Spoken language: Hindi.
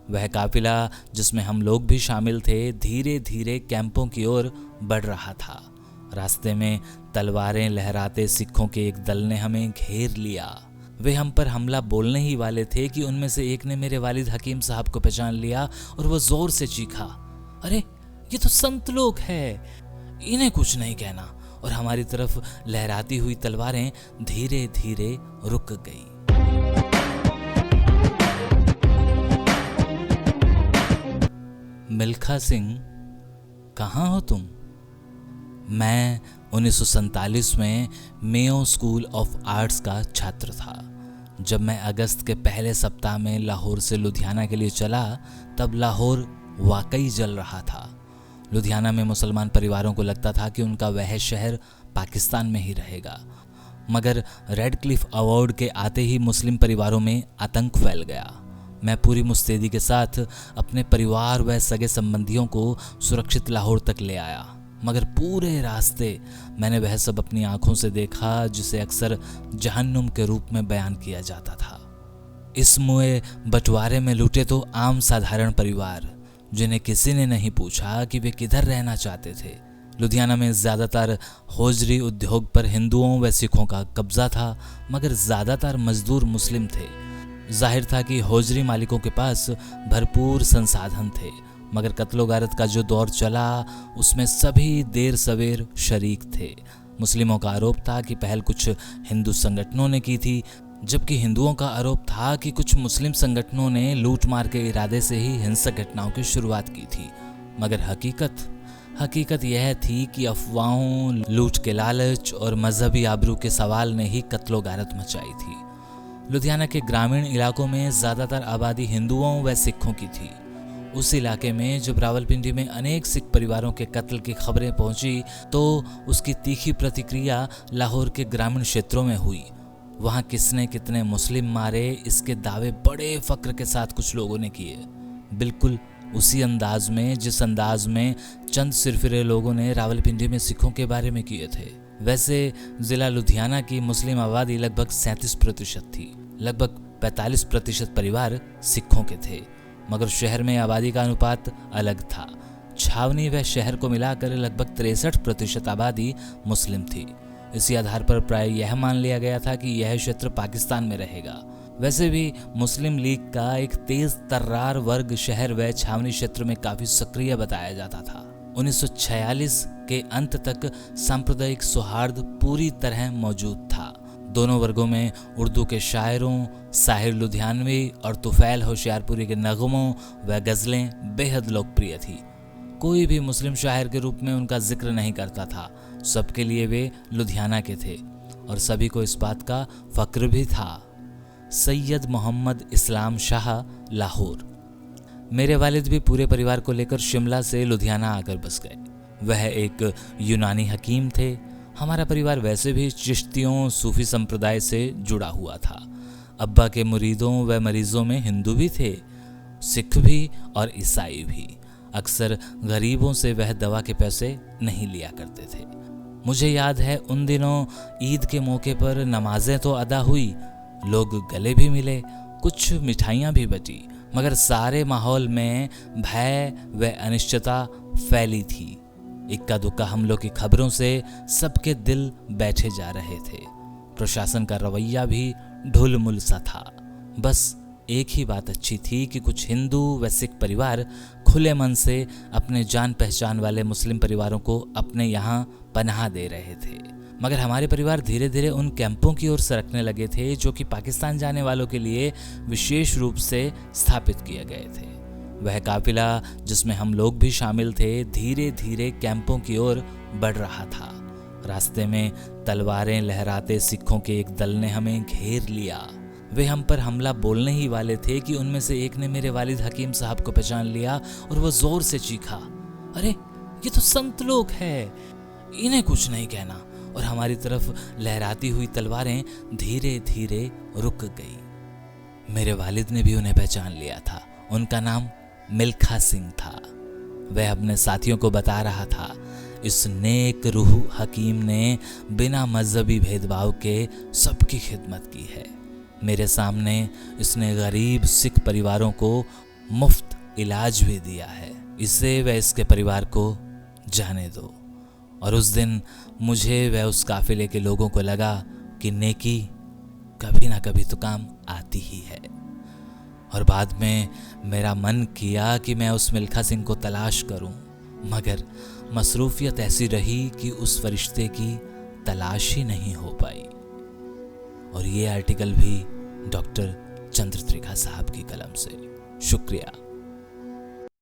वह काफिला जिसमें हम लोग भी शामिल थे धीरे धीरे कैंपों की ओर बढ़ रहा था। रास्ते में तलवारें लहराते सिखों के एक दल ने हमें घेर लिया। वे हम पर हमला बोलने ही वाले थे कि उनमें से एक ने मेरे वालिद हकीम साहब को पहचान लिया और वो जोर से चीखा, अरे ये तो संत लोग हैं, इन्हें कुछ नहीं कहना। और हमारी तरफ लहराती हुई तलवारें धीरे धीरे रुक गईं। मिल्खा सिंह, कहाँ हो तुम? मैं 1947 में मेयो स्कूल ऑफ आर्ट्स का छात्र था। जब मैं अगस्त के पहले सप्ताह में लाहौर से लुधियाना के लिए चला तब लाहौर वाकई जल रहा था। लुधियाना में मुसलमान परिवारों को लगता था कि उनका वह शहर पाकिस्तान में ही रहेगा, मगर रेड क्लिफ अवार्ड के आते ही मुस्लिम परिवारों में आतंक फैल गया। मैं पूरी मुस्तैदी के साथ अपने परिवार व सगे संबंधियों को सुरक्षित लाहौर तक ले आया, मगर पूरे रास्ते मैंने वह सब अपनी आंखों से देखा जिसे अक्सर जहन्नुम के रूप में बयान किया जाता था। इस मुए बंटवारे में लूटे तो आम साधारण परिवार, जिन्हें किसी ने नहीं पूछा कि वे किधर रहना चाहते थे। लुधियाना में ज़्यादातर होजरी उद्योग पर हिंदुओं व सिखों का कब्जा था, मगर ज़्यादातर मजदूर मुस्लिम थे। जाहिर था कि होजरी मालिकों के पास भरपूर संसाधन थे, मगर कत्लो गारत का जो दौर चला उसमें सभी देर सवेर शरीक थे। मुस्लिमों का आरोप था कि पहल कुछ हिंदू संगठनों ने की थी, जबकि हिंदुओं का आरोप था कि कुछ मुस्लिम संगठनों ने लूट मार के इरादे से ही हिंसक घटनाओं की शुरुआत की थी। मगर हकीकत यह थी कि अफवाहों, लूट के लालच और मजहबी आबरू के सवाल ने ही कत्लो गारत मचाई थी। लुधियाना के ग्रामीण इलाकों में ज़्यादातर आबादी हिंदुओं व सिखों की थी। उस इलाके में जब रावलपिंडी में अनेक सिख परिवारों के कत्ल की खबरें पहुंची तो उसकी तीखी प्रतिक्रिया लाहौर के ग्रामीण क्षेत्रों में हुई। वहां किसने कितने मुस्लिम मारे, इसके दावे बड़े फक्र के साथ कुछ लोगों ने किए, बिल्कुल उसी अंदाज में जिस अंदाज में चंद सिरफिरे लोगों ने रावलपिंडी में सिखों के बारे में किए थे। वैसे जिला लुधियाना की मुस्लिम आबादी लगभग 37% थी। लगभग 45% परिवार सिखों के थे, मगर शहर में आबादी का अनुपात अलग था। छावनी व शहर को मिलाकर लगभग 63% आबादी मुस्लिम थी। इसी आधार पर प्राय यह मान लिया गया था कि यह क्षेत्र पाकिस्तान में रहेगा। वैसे भी मुस्लिम लीग का एक तेज तर्रार वर्ग शहर व छावनी क्षेत्र में काफी सक्रिय बताया जाता था। 1946 के अंत तक सांप्रदायिक सौहार्द पूरी तरह मौजूद था। दोनों वर्गों में उर्दू के शायरों, साहिर लुधियानवी और तुफैल होशियारपुरी के नगमों व गज़लें बेहद लोकप्रिय थी। कोई भी मुस्लिम शायर के रूप में उनका जिक्र नहीं करता था। सबके लिए वे लुधियाना के थे और सभी को इस बात का फक्र भी था। सैयद मोहम्मद इस्लाम शाह, लाहौर। मेरे वालिद भी पूरे परिवार को लेकर शिमला से लुधियाना आकर बस गए। वह एक यूनानी हकीम थे। हमारा परिवार वैसे भी चिश्तियों, सूफी संप्रदाय से जुड़ा हुआ था। अब्बा के मुरीदों व मरीजों में हिंदू भी थे, सिख भी और ईसाई भी। अक्सर गरीबों से वह दवा के पैसे नहीं लिया करते थे। मुझे याद है उन दिनों ईद के मौके पर नमाजें तो अदा हुई, लोग गले भी मिले, कुछ मिठाइयाँ भी बटी, मगर सारे माहौल में भय व अनिश्चितता फैली थी। इक्का दुक्का हमलों की खबरों से सबके दिल बैठे जा रहे थे। प्रशासन का रवैया भी ढुलमुल सा था। बस एक ही बात अच्छी थी कि कुछ हिंदू व सिख परिवार खुले मन से अपने जान पहचान वाले मुस्लिम परिवारों को अपने यहाँ पनाह दे रहे थे। मगर हमारे परिवार धीरे धीरे उन कैंपों की ओर सरकने लगे थे जो कि पाकिस्तान जाने वालों के लिए विशेष रूप से स्थापित किए गए थे। वह काफिला जिसमें हम लोग भी शामिल थे धीरे धीरे कैंपों की ओर बढ़ रहा था। रास्ते में तलवारें लहराते सिखों के एक दल ने हमें घेर लिया। वे हम पर हमला बोलने ही वाले थे कि उनमें से एक ने मेरे वालिद हकीम साहब को पहचान लिया और वो जोर से चीखा, अरे ये तो संत लोग हैं, इन्हें कुछ नहीं कहना। और हमारी तरफ लहराती हुई तलवारें धीरे धीरे रुक गई। मेरे वालिद ने भी उन्हें पहचान लिया था। उनका नाम मिल्खा सिंह था। वह अपने साथियों को बता रहा था, इस नेक रूह हकीम ने बिना मजहबी भेदभाव के सबकी खिदमत की है। मेरे सामने इसने गरीब सिख परिवारों को मुफ्त इलाज भी दिया है। इसे व इसके परिवार को जाने दो। और उस दिन मुझे व उस काफिले के लोगों को लगा कि नेकी कभी ना कभी तो काम आती ही है। और बाद में मेरा मन किया कि मैं उस मिल्खा सिंह को तलाश करूं, मगर मसरूफियत ऐसी रही कि उस फरिश्ते की तलाश ही नहीं हो पाई। और ये आर्टिकल भी डॉक्टर चंद्र त्रिखा साहब की कलम से। शुक्रिया।